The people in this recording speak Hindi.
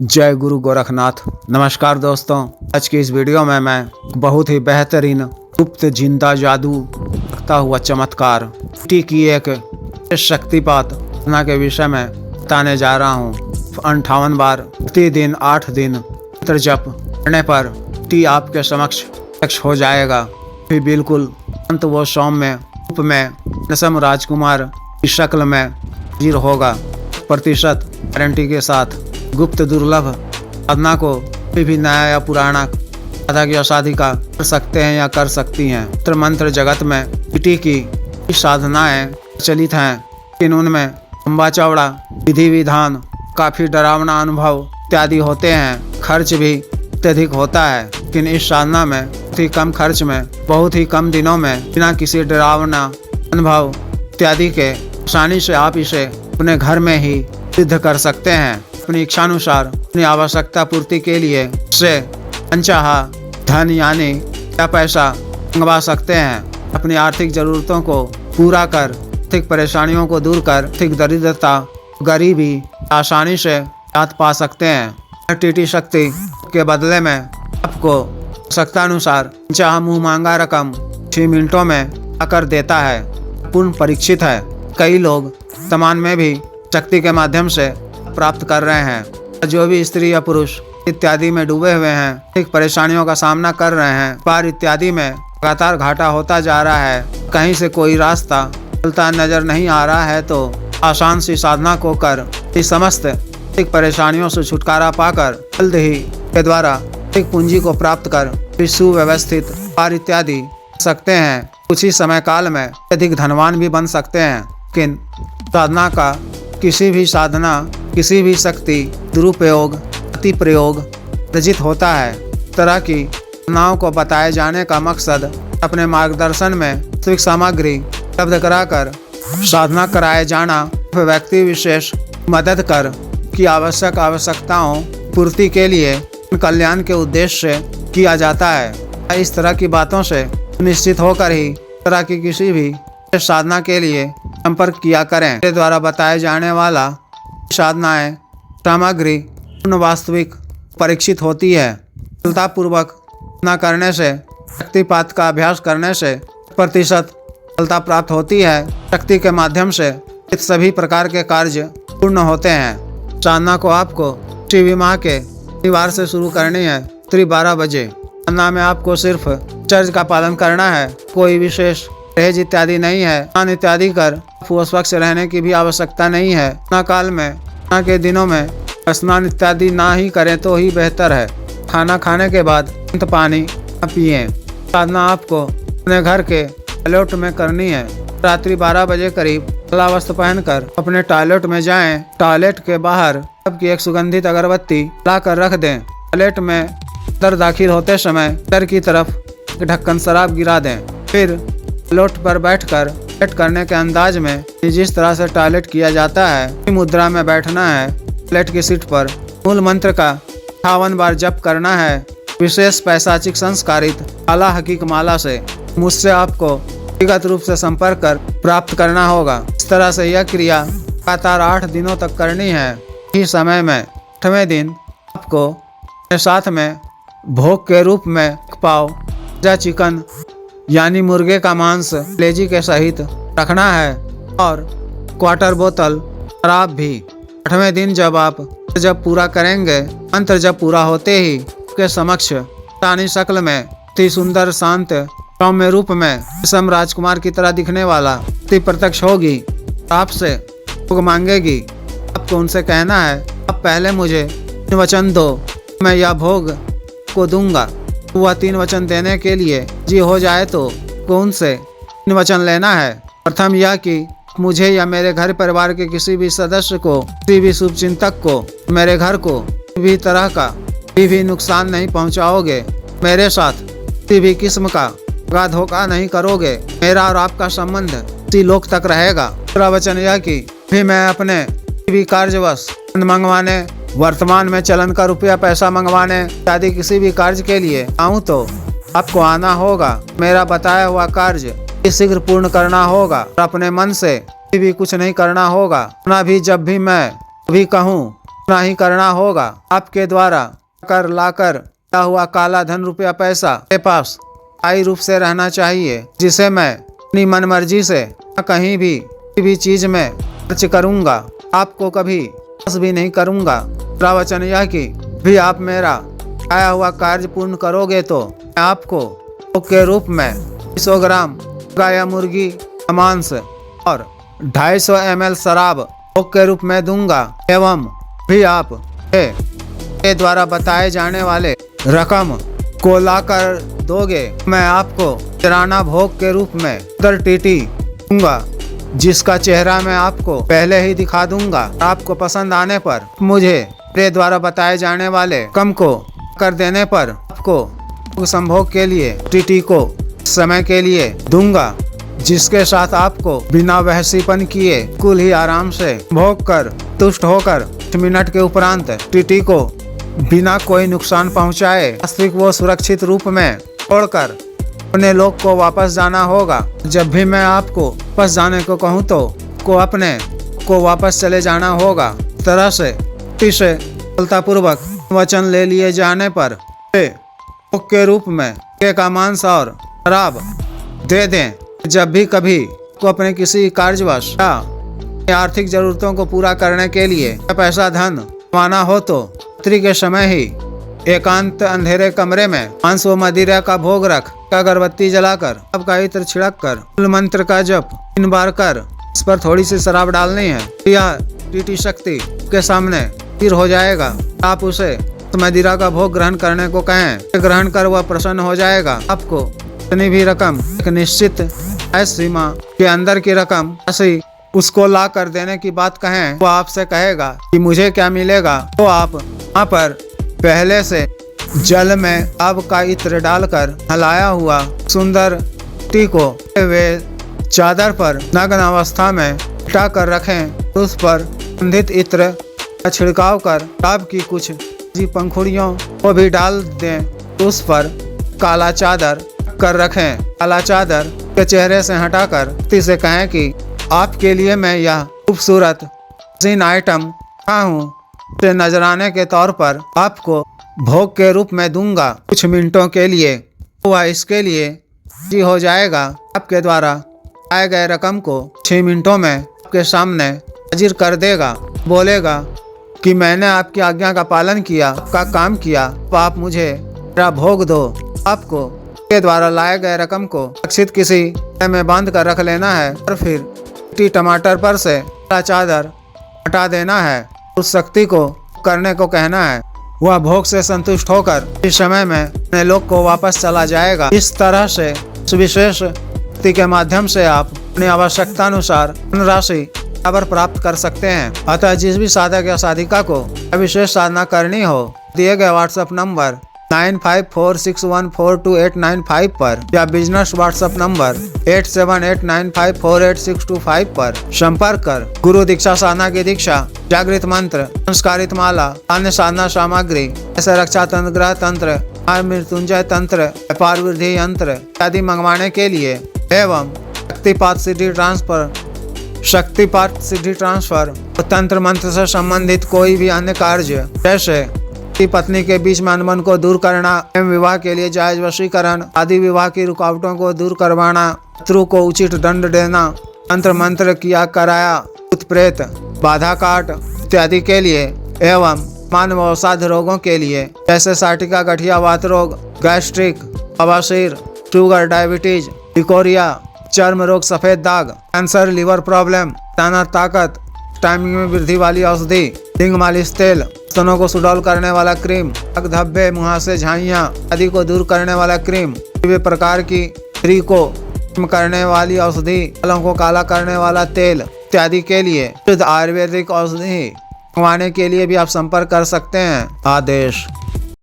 जय गुरु गोरखनाथ। नमस्कार दोस्तों, आज की इस वीडियो में मैं बहुत ही बेहतरीन गुप्त जिंदा जादू रखता हुआ चमत्कार की एक शक्तिपात के विषय में बताने जा रहा हूँ। 58 बार प्रतिदिन 8 दिन मंत्र जप करने पर टी आपके समक्ष प्रत्यक्ष हो जाएगा। फिर बिल्कुल अंत वो सौम्य रूप में नसम राजकुमार की शक्ल में हाजिर होगा। 100% गारंटी के साथ गुप्त दुर्लभ साधना को कोई भी नया या पुराना साधक या साधिका कर सकते हैं या कर सकती हैं। मंत्र जगत में ईटी की साधनाएं प्रचलित हैं, लेकिन उनमें लंबा चौड़ा विधि विधान, काफी डरावना अनुभव इत्यादि होते हैं। खर्च भी अत्यधिक होता है, लेकिन इस साधना में बहुत ही कम खर्च में, बहुत ही कम दिनों में, बिना किसी डरावना अनुभव इत्यादि के आसानी से आप इसे अपने घर में ही सिद्ध कर सकते हैं। अपनी इच्छानुसार अपनी आवश्यकता पूर्ति के लिए उससे अनचाहा धन यानी या पैसा मंगवा सकते हैं। अपनी आर्थिक जरूरतों को पूरा कर, आर्थिक परेशानियों को दूर कर, आर्थिक दरिद्रता, गरीबी आसानी से राहत पा सकते हैं। टीटी शक्ति के बदले में आपको आवश्यकतानुसार चाह मुँह मांगा रकम 6 मिनटों में आकर देता है। पूर्ण परीक्षित है। कई लोग वर्तमान में भी शक्ति के माध्यम से प्राप्त कर रहे हैं। जो भी स्त्री या पुरुष इत्यादि में डूबे हुए हैं, एक परेशानियों का सामना कर रहे हैं, पार इत्यादि में लगातार घाटा होता जा रहा है, कहीं से कोई रास्ता चलता नजर नहीं आ रहा है, तो आसान सी साधना को कर इस समस्त एक परेशानियों से छुटकारा पाकर जल्द ही के द्वारा एक पूंजी को प्राप्त कर सुव्यवस्थित पार इत्यादि सकते हैं। कुछ ही समय काल में अधिक धनवान भी बन सकते हैं। लेकिन साधना का किसी भी शक्ति दुरुपयोग, अति प्रयोग वर्जित होता है। तरह की घटनाओं को बताए जाने का मकसद अपने मार्गदर्शन में वास्तविक सामग्री उपलब्ध कराकर साधना कराए जाना, व्यक्ति विशेष मदद कर की आवश्यकताओं पूर्ति के लिए कल्याण के उद्देश्य से किया जाता है। इस तरह की बातों से निश्चित होकर ही तरह की किसी भी साधना के लिए संपर्क किया करें। मेरे द्वारा बताए जाने वाला साधनाएं सामग्री पूर्ण वास्तविक परीक्षित होती है। सफलतापूर्वक न करने से, शक्तिपात का अभ्यास करने से 1% सफलता प्राप्त होती है। शक्ति के माध्यम से सभी प्रकार के कार्य पूर्ण होते हैं। साधना को आपको टीवी माह के शनिवार से शुरू करनी है, 12 बजे। साधना में आपको सिर्फ चर्च का पालन करना है। कोई विशेष परहेज इत्यादि नहीं है। स्नान इत्यादि कर स्वच्छ रहने की भी आवश्यकता नहीं है। स्नान काल में, स्नान के दिनों में स्नान इत्यादि ना ही करें तो ही बेहतर है। खाना खाने के बाद पानी पिए। साधना आपको अपने घर के टॉयलेट में करनी है। रात्रि 12 बजे करीब काला वस्त्र पहनकर अपने टॉयलेट में जाएं। टॉयलेट के बाहर सबकी एक सुगंधित अगरबत्ती ला कर रख दें। टॉयलेट में अंदर दाखिल होते समय अंदर की तरफ ढक्कन शराब गिरा दें। फिर टॉयलेट पर बैठकर टॉयलेट करने के अंदाज में जिस तरह से टॉयलेट किया जाता है, इसी मुद्रा में बैठना है। टॉयलेट की सीट पर मूल मंत्र का 58 बार जप करना है। विशेष पैशाचिक संस्कारित आला हकीक माला से मुझसे आपको व्यक्तिगत रूप से संपर्क कर प्राप्त करना होगा। इस तरह से यह क्रिया लगातार 8 दिनों तक करनी है। इस समय में 8वें दिन आपको अपने साथ में भोग के रूप में 1 पाव ताजा चिकन यानी मुर्गे का मांस लेजी के सहित रखना है और क्वार्टर बोतल शराब भी। 8वें दिन जब पूरा करेंगे, मंत्र जब पूरा होते ही उसके समक्ष तानी शक्ल में अति सुंदर शांत सौम्य रूप में नसम राजकुमार की तरह दिखने वाला अति प्रत्यक्ष होगी। आपसे भोग मांगेगी। आपको उनसे कहना है, आप पहले मुझे 3 वचन दो, मैं यह भोग को दूंगा। वह 3 वचन देने के लिए जी हो जाए तो उनसे 3 वचन लेना है। प्रथम यह कि मुझे या मेरे घर परिवार के किसी भी सदस्य को, किसी भी शुभचिंतक को, मेरे घर को किसी भी तरह का भी नुकसान नहीं पहुंचाओगे। मेरे साथ किसी भी किस्म का धोखा नहीं करोगे। मेरा और आपका संबंध इसी लोक तक रहेगा। दूसरा वचन यह कि भी मैं अपने किसी भी कार्यवश मंगवाने, वर्तमान में चलन का रुपया पैसा मंगवाने इत्यादि किसी भी कार्य के लिए आऊँ तो आपको आना होगा। मेरा बताया हुआ कार्य शीघ्र पूर्ण करना होगा और अपने मन से भी कुछ नहीं करना होगा। ना भी जब भी मैं भी कहूँ उतना ही करना होगा। आपके द्वारा कर लाकर क्या हुआ काला धन रुपया पैसा मेरे पास स्थायी रूप से रहना चाहिए, जिसे मैं अपनी मनमर्जी से कहीं भी चीज में खर्च करूंगा। आपको कभी बस भी नहीं करूंगा। मेरा वचन यह कि भी आप मेरा आया हुआ कार्य पूर्ण करोगे तो मैं आपको भोग के रूप में 200 ग्राम या मुर्गी का मांस और 250 ml शराब भोग के रूप में दूंगा, एवं भी आप के द्वारा बताए जाने वाले रकम को लाकर दोगे। मैं आपको किराना भोग के रूप में उधर टीटी दूंगा, जिसका चेहरा मैं आपको पहले ही दिखा दूंगा। आपको पसंद आने पर मुझे मेरे द्वारा बताए जाने वाले कम को कर देने पर आपको संभोग के लिए टीटी को समय के लिए दूंगा, जिसके साथ आपको बिना बहसीपन किए कुल ही आराम से भोग कर तुष्ट होकर 8 मिनट के उपरांत टीटी को बिना कोई नुकसान पहुंचाए वास्तविक वो सुरक्षित रूप में छोड़कर अपने लोग को वापस जाना होगा। जब भी मैं आपको वापस जाने को कहूँ तो अपने को वापस चले जाना होगा। इस तरह से सफलतापूर्वक वचन ले लिए जाने पर भोग के रूप में का मांस और शराब दे दें। जब भी कभी को अपने किसी कार्यवश या आर्थिक जरूरतों को पूरा करने के लिए पैसा धन कमाना हो तो रात्रि के समय ही एकांत अंधेरे कमरे में मांस व मदिरा का भोग रख अगरबत्ती जलाकर आपका इत्र छिड़क कर मूल मंत्र का जप 3 बार कर इस पर थोड़ी सी शराब डालनी है। यह टीटी शक्ति के सामने स्थिर हो जाएगा। आप उसे मदिरा का भोग ग्रहण करने को कहें, ग्रहण कर वह प्रसन्न हो जाएगा। आपको जितनी भी रकम एक निश्चित सीमा के अंदर की रकम ऐसी उसको ला कर देने की बात कहें, वो आपसे कहेगा कि मुझे क्या मिलेगा। तो आप वहाँ पर पहले से जल में आब का इत्र डालकर हलाया हुआ सुंदर टी को वे चादर पर नग्न अवस्था में हटा कर रखें। उस पर सुगंधित इत्र का छिड़काव कर आब की कुछ पंखुड़ियों को भी डाल दें। उस पर काला चादर कर रखें। काला चादर के चेहरे से हटाकर व्यक्ति से कहें कि आपके लिए मैं यह खूबसूरत हसीन आइटम हूँ, से नजराने के तौर पर आपको भोग के रूप में दूंगा कुछ मिनटों के लिए। वह इसके लिए जी हो जाएगा। आपके द्वारा आए गए रकम को 6 मिनटों में आपके सामने हाजिर कर देगा। बोलेगा कि मैंने आपकी आज्ञा का पालन किया, आपका काम किया, तो आप मुझे मेरा भोग दो। आपको के द्वारा लाए गए रकम को सुरक्षित किसी में बांध कर रख लेना है और फिर टमाटर पर से चादर हटा देना है। उस शक्ति को करने को कहना है। वह भोग से संतुष्ट होकर इस समय में अपने लोग को वापस चला जाएगा। इस तरह से इस विशेष शक्ति के माध्यम से आप अपनी आवश्यकता अनुसार धनराशि बराबर प्राप्त कर सकते हैं। अतः जिस भी साधक या साधिका को विशेष साधना करनी हो, दिए गए व्हाट्सएप नंबर 9546142895 पर या बिजनेस व्हाट्सएप नंबर 8789548625 पर संपर्क कर गुरु दीक्षा साधना की दीक्षा, जागृत मंत्र, संस्कारित माला, अन्य साधना सामग्री ऐसे रक्षा तंत्र, ग्रह तंत्र, मृत्युंजय तंत्र, व्यापार वृद्धि यंत्र आदि मंगवाने के लिए एवं शक्तिपात सिद्धि ट्रांसफर तंत्र मंत्र से संबंधित कोई भी अन्य कार्य जैसे पत्नी के बीच में अनबन को दूर करना एवं विवाह के लिए जायज वशीकरण आदि विवाह की रुकावटों को दूर करवाना, शत्रु को उचित दंड देना, तंत्र मंत्र किया कराया, भूत प्रेत बाधा काट इत्यादि के लिए एवं मानव अवसाद रोगों के लिए जैसे साटिका, गठिया, वात रोग, गैस्ट्रिक, बवासीर, शुगर, डायबिटीज, लिकोरिया, चर्म रोग, सफेद दाग, कैंसर, लीवर प्रॉब्लम, ताना ताकत, टाइमिंग में वृद्धि वाली औषधि, लिंग मालिश तेल, स्तनों को सुडौल करने वाला क्रीम, धब्बे, मुहासे, झाइयाँ आदि को दूर करने वाला क्रीम, विभिन्न प्रकार की स्त्री को करने वाली औषधि, बालों को काला करने वाला तेल इत्यादि के लिए शुद्ध आयुर्वेदिक औषधि मंगवाने के लिए भी आप संपर्क कर सकते हैं। आदेश।